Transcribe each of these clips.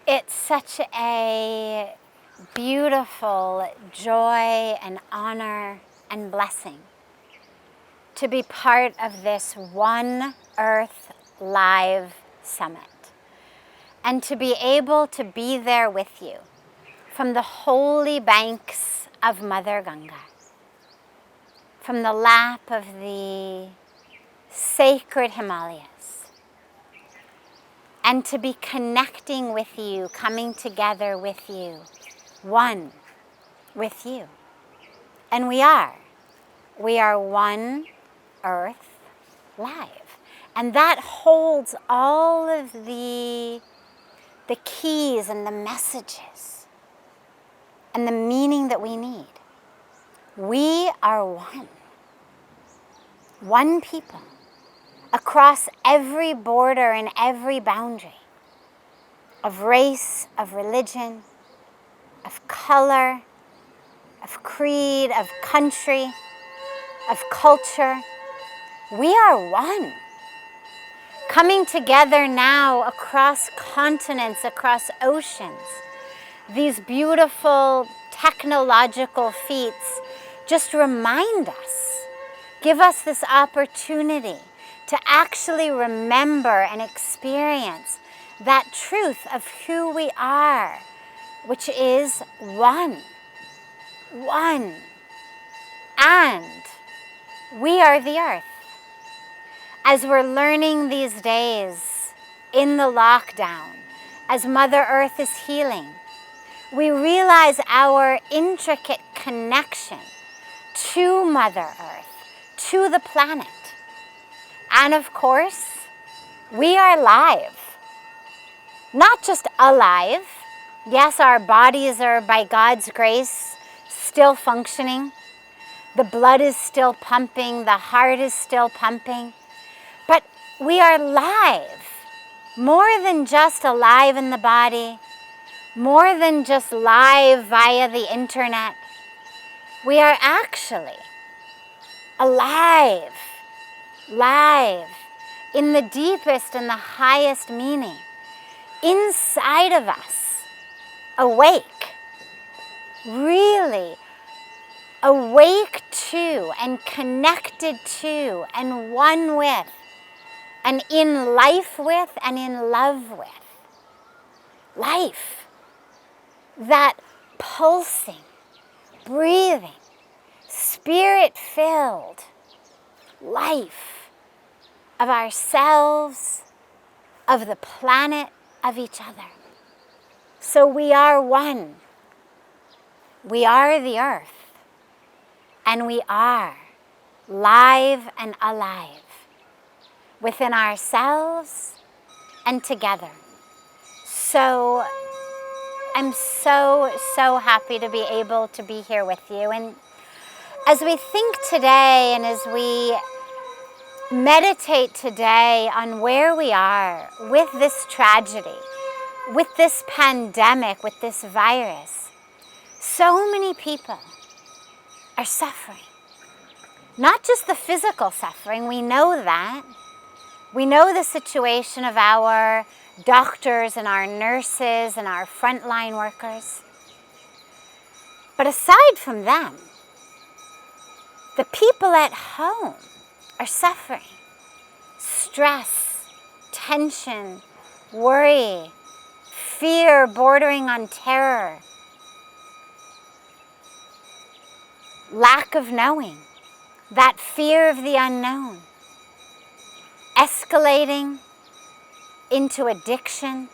It's such a beautiful joy and honor and blessing to be part of this One Earth Live Summit and to be able to be there with you from the holy banks of Mother Ganga, from the lap of the sacred Himalayas, and to be connecting with you, coming together with you, one with you. And we are One Earth Live. And that holds all of the keys and the messages and the meaning that we need. We are one people, across every border and every boundary of race, of religion, of color, of creed, of country, of culture. We are one. Coming together now across continents, across oceans. These beautiful technological feats just remind us, give us this opportunity to actually remember and experience that truth of who we are, which is one. One. And we are the earth. As we're learning these days in the lockdown, as Mother Earth is healing, we realize our intricate connection to Mother Earth, to the planet. And of course, we are live. Not just alive. Yes, our bodies are, by God's grace, still functioning. The blood is still pumping, the heart is still pumping. But we are live. More than just alive in the body, more than just live via the internet. We are actually alive, live, in the deepest and the highest meaning, inside of us, awake, really awake to and connected to and one with and in life with and in love with. Life, that pulsing, breathing, spirit-filled life of ourselves, of the planet, of each other. So we are one. We are the earth. And we are live and alive within ourselves and together. So I'm so happy to be able to be here with you. And as we think today and as we meditate today on where we are with this tragedy, with this pandemic, with this virus, so many people are suffering. Not just the physical suffering, we know that. We know the situation of our doctors and our nurses and our frontline workers. But aside from them, the people at home are suffering. Stress, tension, worry, fear bordering on terror, lack of knowing, that fear of the unknown, escalating into addiction,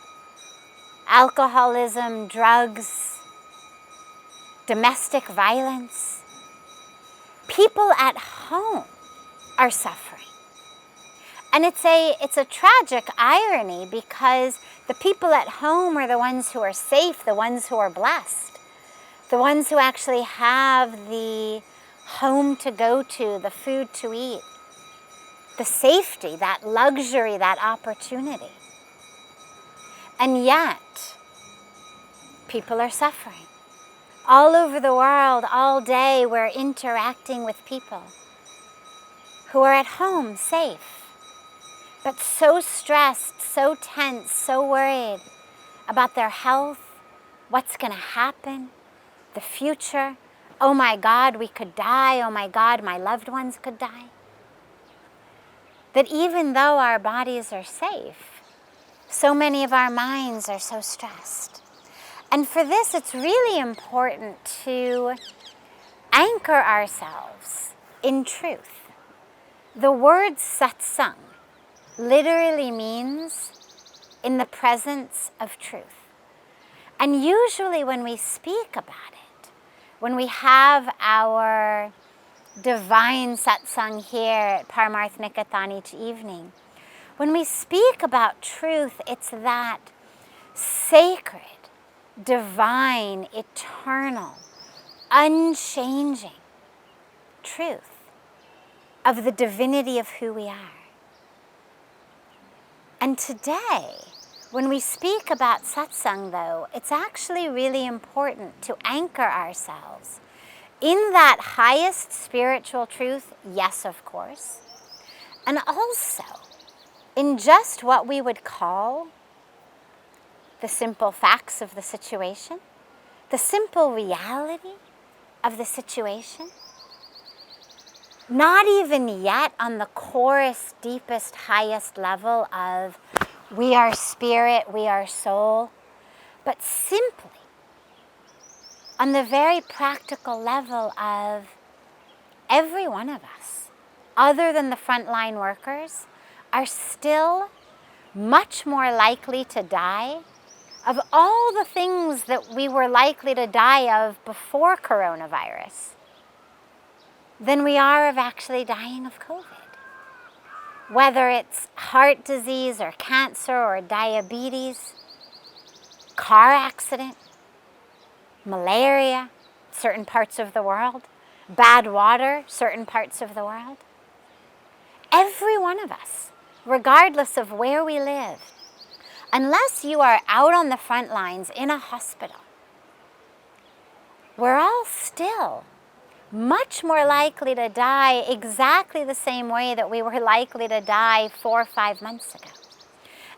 alcoholism, drugs, domestic violence. People at home are suffering. And it's a tragic irony because the people at home are the ones who are safe, the ones who are blessed, the ones who actually have the home to go to, the food to eat, the safety, that luxury, that opportunity. And yet, people are suffering. All over the world, all day, we're interacting with people who are at home, safe, but so stressed, so tense, so worried about their health, what's going to happen, the future. Oh my God, we could die. Oh my God, my loved ones could die. That even though our bodies are safe, so many of our minds are so stressed. And for this, it's really important to anchor ourselves in truth. The word satsang literally means in the presence of truth. And usually when we speak about it, when we have our divine satsang here at Paramarth Nikathan each evening, when we speak about truth, it's that sacred, divine, eternal, unchanging truth of the divinity of who we are. And today, when we speak about satsang though, it's actually really important to anchor ourselves in that highest spiritual truth, yes, of course, and also in just what we would call the simple facts of the situation, the simple reality of the situation. Not even yet on the chorus, deepest, highest level of we are spirit, we are soul, but simply on the very practical level of every one of us, other than the frontline workers, are still much more likely to die of all the things that we were likely to die of before coronavirus than we are of actually dying of COVID. Whether it's heart disease or cancer or diabetes, car accident, malaria, certain parts of the world, bad water, certain parts of the world. Every one of us, regardless of where we live, unless you are out on the front lines in a hospital, we're all still much more likely to die exactly the same way that we were likely to die 4 or 5 months ago.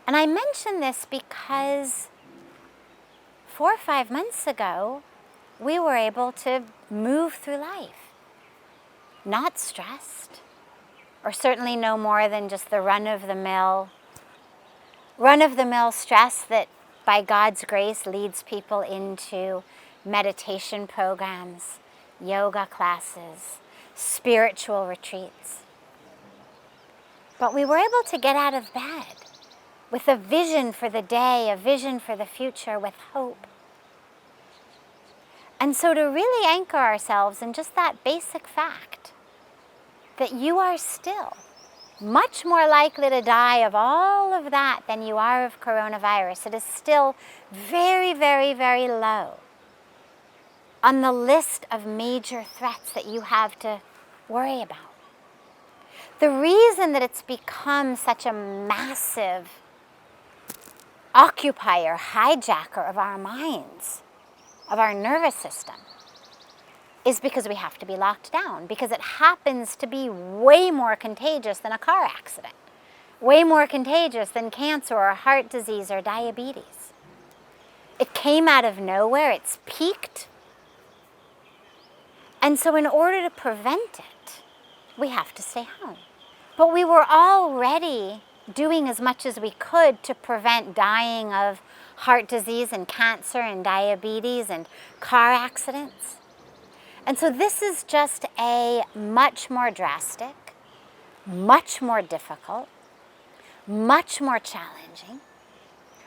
And I mention this because 4 or 5 months ago, we were able to move through life, not stressed, or certainly no more than just the run-of-the-mill stress that by God's grace leads people into meditation programs, yoga classes, spiritual retreats. But we were able to get out of bed with a vision for the day, a vision for the future, with hope. And so to really anchor ourselves in just that basic fact that you are still much more likely to die of all of that than you are of coronavirus. It is still very, very, very low on the list of major threats that you have to worry about. The reason that it's become such a massive occupier, hijacker of our minds, of our nervous system, is because we have to be locked down, because it happens to be way more contagious than a car accident, way more contagious than cancer or heart disease or diabetes. It came out of nowhere, it's peaked. And so in order to prevent it, we have to stay home. But we were already doing as much as we could to prevent dying of heart disease and cancer and diabetes and car accidents. And so this is just a much more drastic, much more difficult, much more challenging,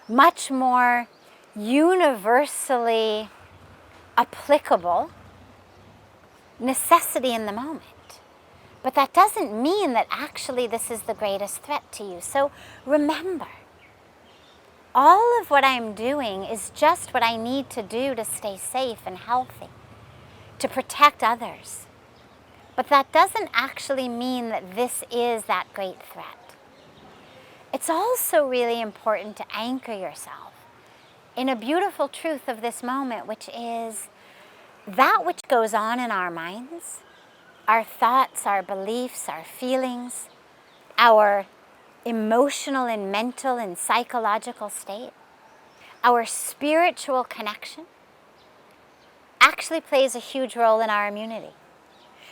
much more universally applicable necessity in the moment. But that doesn't mean that actually this is the greatest threat to you. So remember, all of what I'm doing is just what I need to do to stay safe and healthy, to protect others. But that doesn't actually mean that this is that great threat. It's also really important to anchor yourself in a beautiful truth of this moment, which is that which goes on in our minds, our thoughts, our beliefs, our feelings, our emotional and mental and psychological state, our spiritual connection actually plays a huge role in our immunity.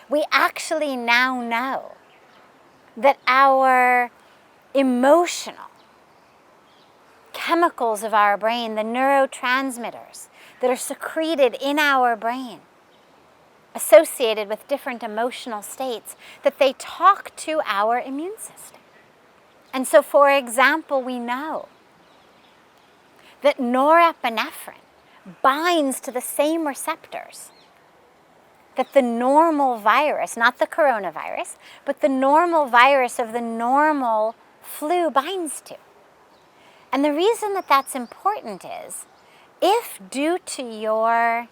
We actually now know that our emotional chemicals of our brain, the neurotransmitters that are secreted in our brain, associated with different emotional states, that they talk to our immune system. And so, for example, we know that norepinephrine binds to the same receptors that the normal virus, not the coronavirus, but the normal virus of the normal flu binds to. And the reason that that's important is, if due to your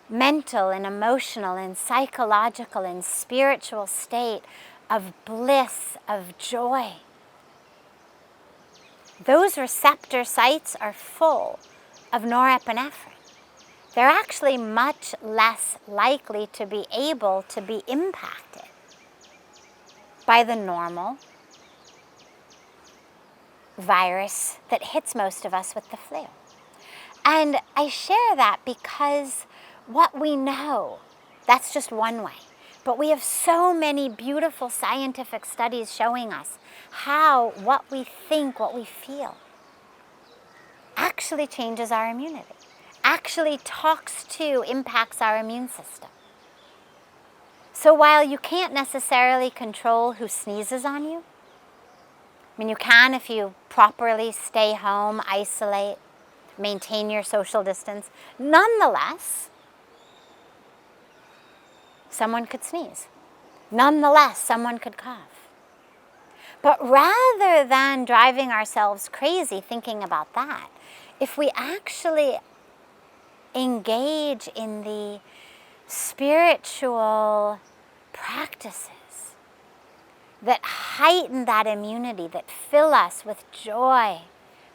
mental and emotional and psychological and spiritual state of bliss, of joy, those receptor sites are full of norepinephrine, they're actually much less likely to be able to be impacted by the normal virus that hits most of us with the flu. And I share that because what we know, that's just one way. But we have so many beautiful scientific studies showing us how what we think, what we feel, actually changes our immunity, actually talks to, impacts our immune system. So while you can't necessarily control who sneezes on you, I mean, you can if you properly stay home, isolate, maintain your social distance. Nonetheless, someone could sneeze. Nonetheless, someone could cough. But rather than driving ourselves crazy thinking about that, if we actually engage in the spiritual practices that heighten that immunity, that fill us with joy,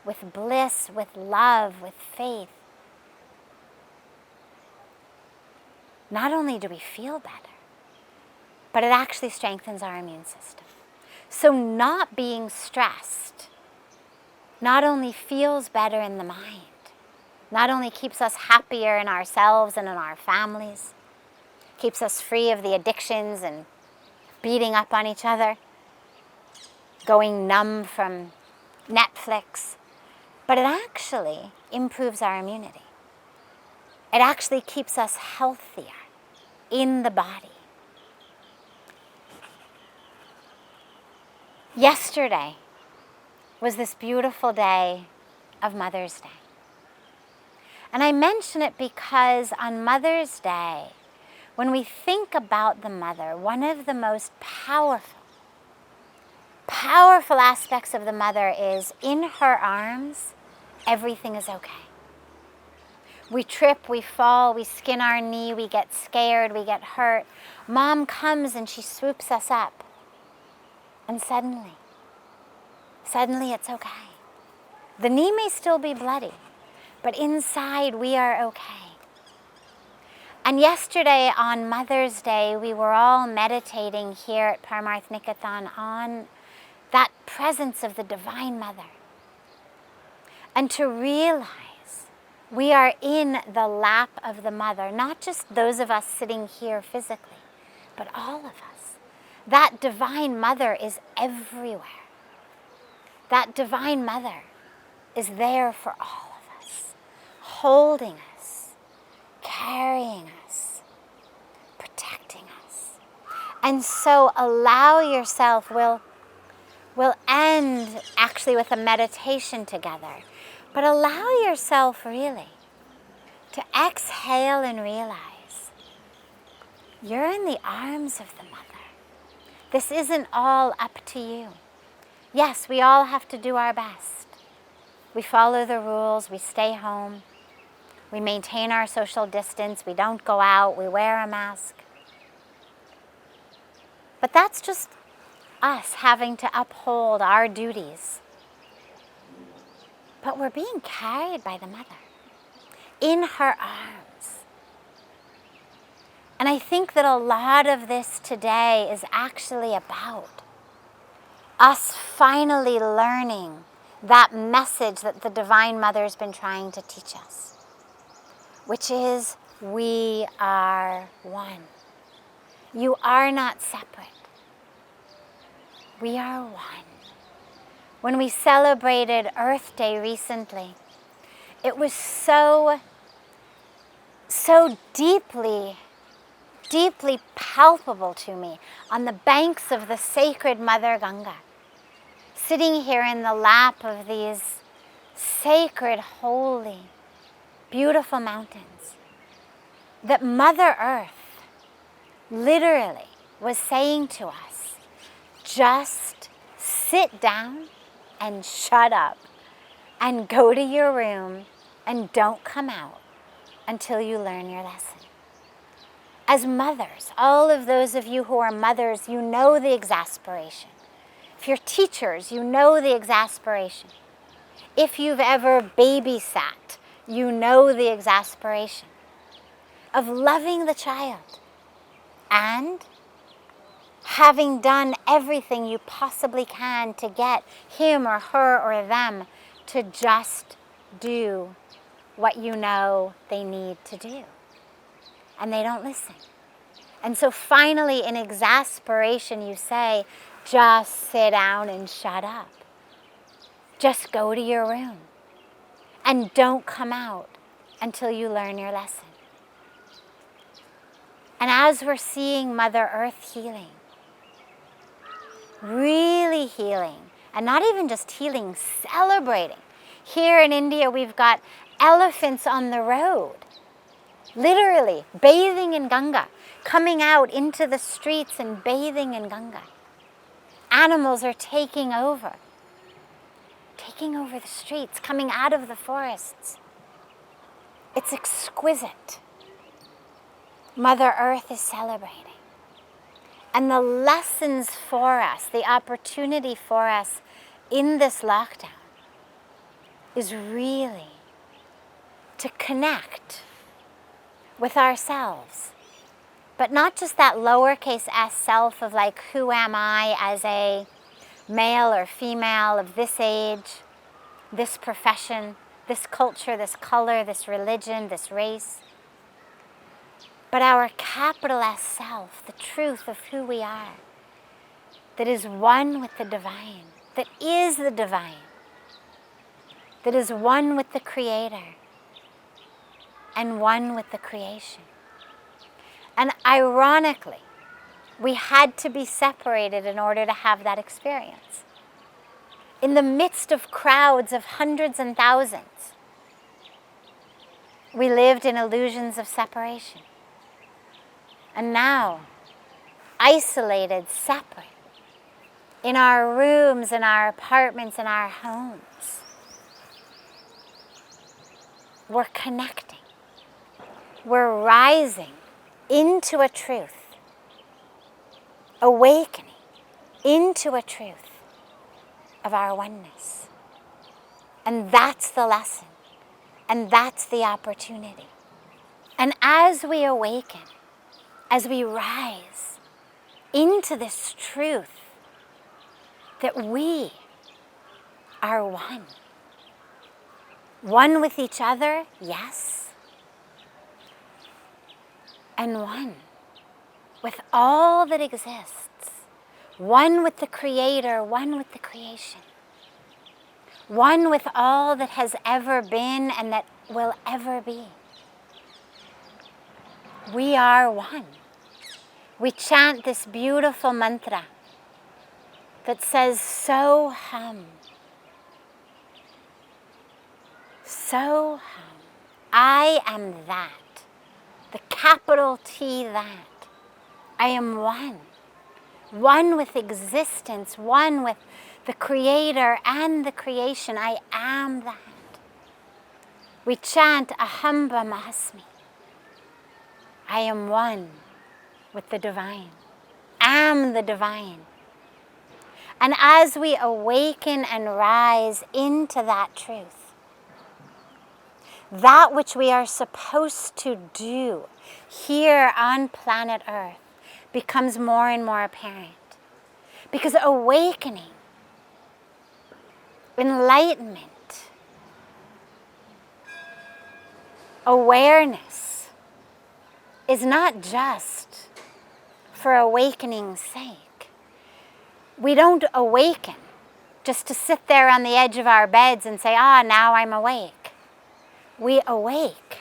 with bliss, with love, with faith, not only do we feel better, but it actually strengthens our immune system. So not being stressed not only feels better in the mind, not only keeps us happier in ourselves and in our families, keeps us free of the addictions and beating up on each other, going numb from Netflix, but it actually improves our immunity. It actually keeps us healthier in the body. Yesterday was this beautiful day of Mother's Day. And I mention it because on Mother's Day, when we think about the mother, one of the most powerful aspects of the mother is in her arms, everything is okay. We trip, we fall, we skin our knee, we get scared, we get hurt. Mom comes and she swoops us up. And suddenly it's okay. The knee may still be bloody, but inside we are okay. And yesterday on Mother's Day, we were all meditating here at Paramarth Nikethan on that presence of the Divine Mother. And to realize we are in the lap of the Mother, not just those of us sitting here physically, but all of us. That Divine Mother is everywhere. That Divine Mother is there for all of us, holding us, carrying us, protecting us. And so allow yourself, we'll end actually with a meditation together, but allow yourself really to exhale and realize you're in the arms of the Mother. This isn't all up to you. Yes, we all have to do our best. We follow the rules, we stay home, we maintain our social distance, we don't go out, we wear a mask. But that's just us having to uphold our duties. But we're being carried by the Mother in her arms. And I think that a lot of this today is actually about us finally learning that message that the Divine Mother has been trying to teach us, which is we are one. You are not separate. We are one. When we celebrated Earth Day recently, it was so deeply palpable to me on the banks of the sacred Mother Ganga, sitting here in the lap of these sacred, holy, beautiful mountains, that Mother Earth literally was saying to us, just sit down and shut up and go to your room and don't come out until you learn your lesson. As mothers, all of those of you who are mothers, you know the exasperation. If you're teachers, you know the exasperation. If you've ever babysat, you know the exasperation of loving the child and having done everything you possibly can to get him or her or them to just do what you know they need to do. And they don't listen. And so finally, in exasperation, you say, just sit down and shut up. Just go to your room. And don't come out until you learn your lesson. And as we're seeing Mother Earth healing, really healing, and not even just healing, celebrating. Here in India, we've got elephants on the road, literally bathing in Ganga, coming out into the streets and bathing in Ganga. Animals are taking over the streets, coming out of the forests. It's exquisite. Mother Earth is celebrating. And the lessons for us, the opportunity for us in this lockdown is really to connect with ourselves. But not just that lowercase s self of like, who am I as a male or female of this age, this profession, this culture, this color, this religion, this race. But our capital S self, the truth of who we are, that is one with the divine, that is the divine, that is one with the Creator and one with the creation. And ironically, we had to be separated in order to have that experience. In the midst of crowds of hundreds and thousands, we lived in illusions of separation. And now, isolated, separate, in our rooms, in our apartments, in our homes, we're connecting. We're rising into a truth, awakening into a truth of our oneness. And that's the lesson, and that's the opportunity. And as we awaken, as we rise into this truth that we are one. One with each other, yes. And one with all that exists. One with the Creator, one with the creation. One with all that has ever been and that will ever be. We are one. We chant this beautiful mantra that says, so hum. So hum. I am that. The capital T that. I am one. One with existence, one with the Creator and the creation. I am that. We chant Aham Brahmasmi. I am one with the divine. Am the divine. And as we awaken and rise into that truth, that which we are supposed to do here on planet Earth becomes more and more apparent. Because awakening enlightenment, awareness is not just for awakening's sake. We don't awaken just to sit there on the edge of our beds and say, now I'm awake. We awake,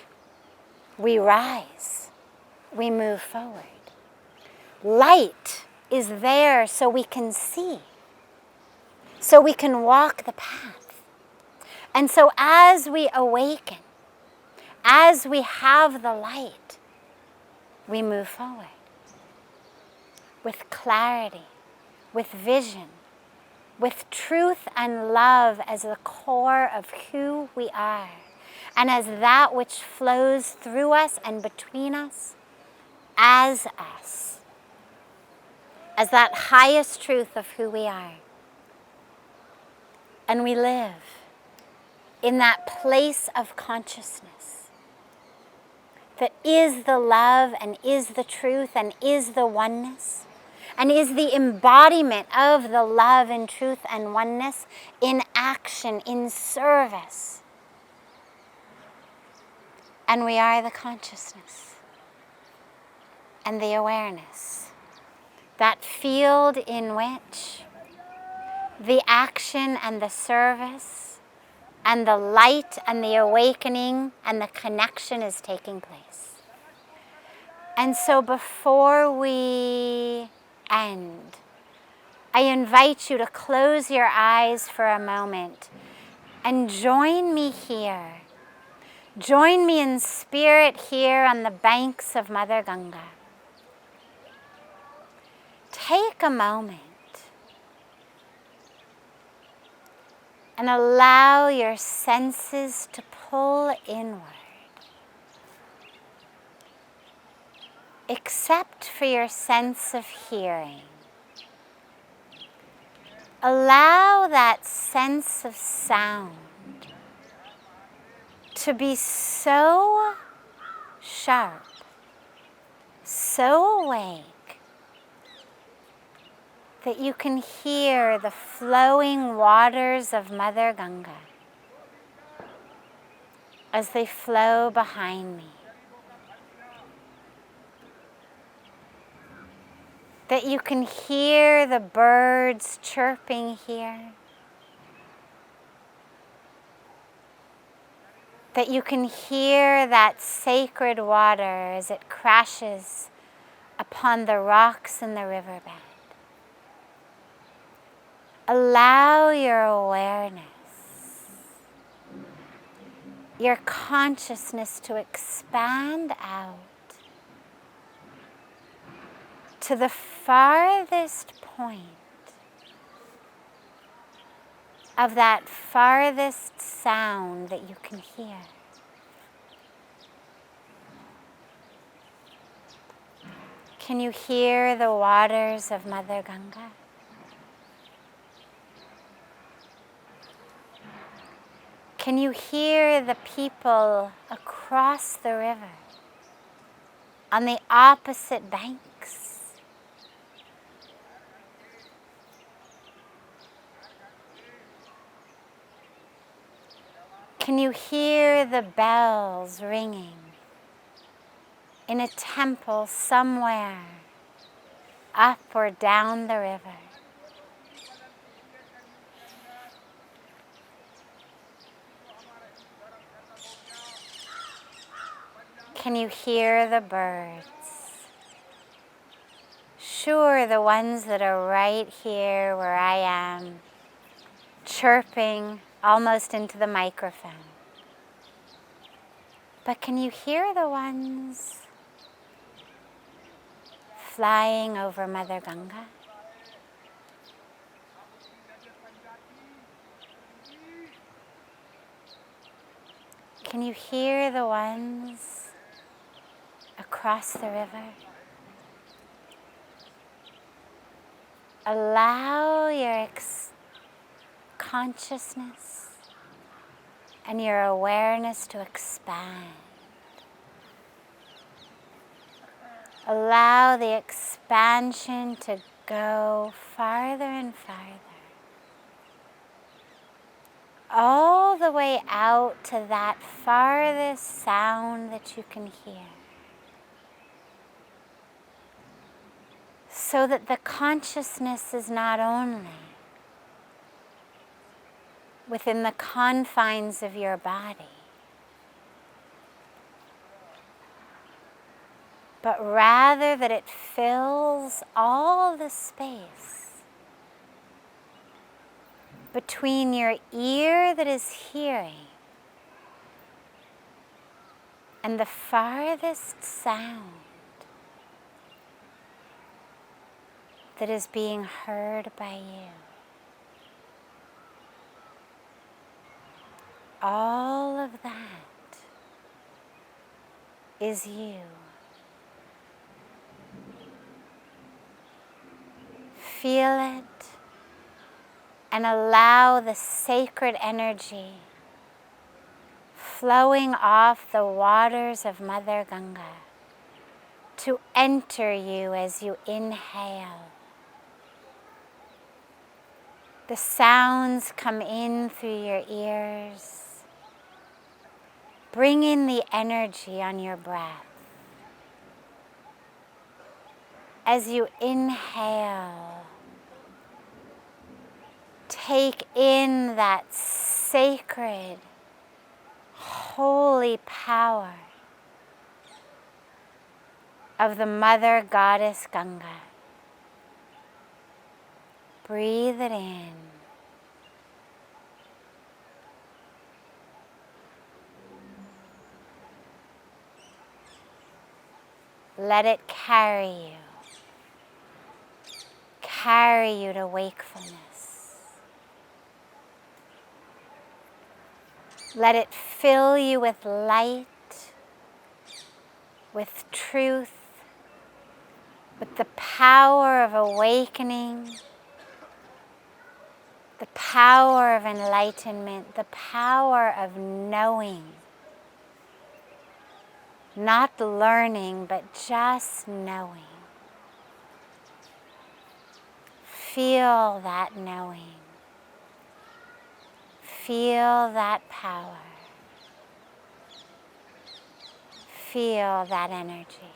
we rise, we move forward. Light is there so we can see, so we can walk the path. And so as we awaken, as we have the light, we move forward with clarity, with vision, with truth and love as the core of who we are, and as that which flows through us and between us, as us, as that highest truth of who we are. And we live in that place of consciousness that is the love and is the truth and is the oneness and is the embodiment of the love and truth and oneness in action, in service. And we are the consciousness and the awareness, that field in which the action and the service and the light and the awakening and the connection is taking place. And so before we end, I invite you to close your eyes for a moment and join me here. Join me in spirit here on the banks of Mother Ganga. Take a moment and allow your senses to pull inward, except for your sense of hearing. Allow that sense of sound to be so sharp, so awake, that you can hear the flowing waters of Mother Ganga as they flow behind me. That you can hear the birds chirping here. That you can hear that sacred water as it crashes upon the rocks in the riverbed. Allow your awareness, your consciousness to expand out to the farthest point of that farthest sound that you can hear. Can you hear the waters of Mother Ganga? Can you hear the people across the river on the opposite banks? Can you hear the bells ringing in a temple somewhere up or down the river? Can you hear the birds? Sure, the ones that are right here where I am, chirping almost into the microphone. But can you hear the ones flying over Mother Ganga? Can you hear the ones across the river? Allow your consciousness and your awareness to expand. Allow the expansion to go farther and farther. all the way out to that farthest sound that you can hear, so that the consciousness is not only within the confines of your body, but rather that it fills all the space between your ear that is hearing and the farthest sound that is being heard by you. All of that is you. Feel it and allow the sacred energy flowing off the waters of Mother Ganga to enter you as you inhale. The sounds come in through your ears. Bring in the energy on your breath. As you inhale, take in that sacred, holy power of the Mother Goddess Ganga. Breathe it in. Let it carry you to wakefulness. Let it fill you with light, with truth, with the power of awakening, the power of enlightenment, the power of knowing. Not learning, but just knowing. Feel that knowing. Feel that power. Feel that energy.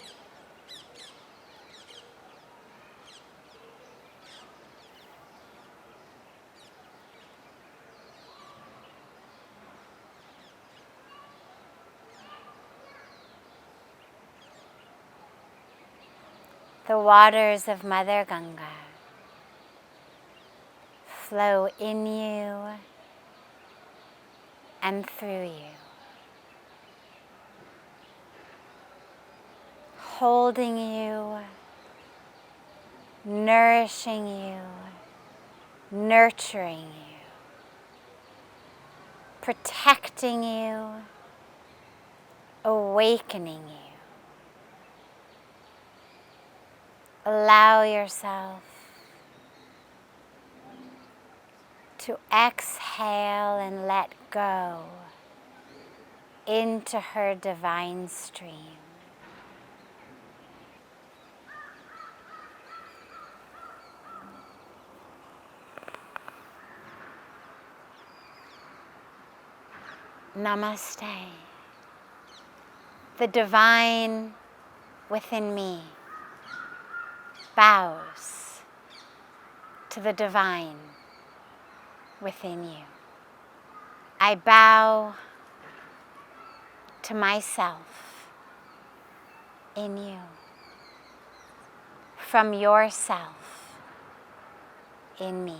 The waters of Mother Ganga flow in you and through you, holding you, nourishing you, nurturing you, protecting you, awakening you. Allow yourself to exhale and let go into her divine stream. Namaste. The divine within me bows to the divine within you. I bow to myself in you, from yourself in me.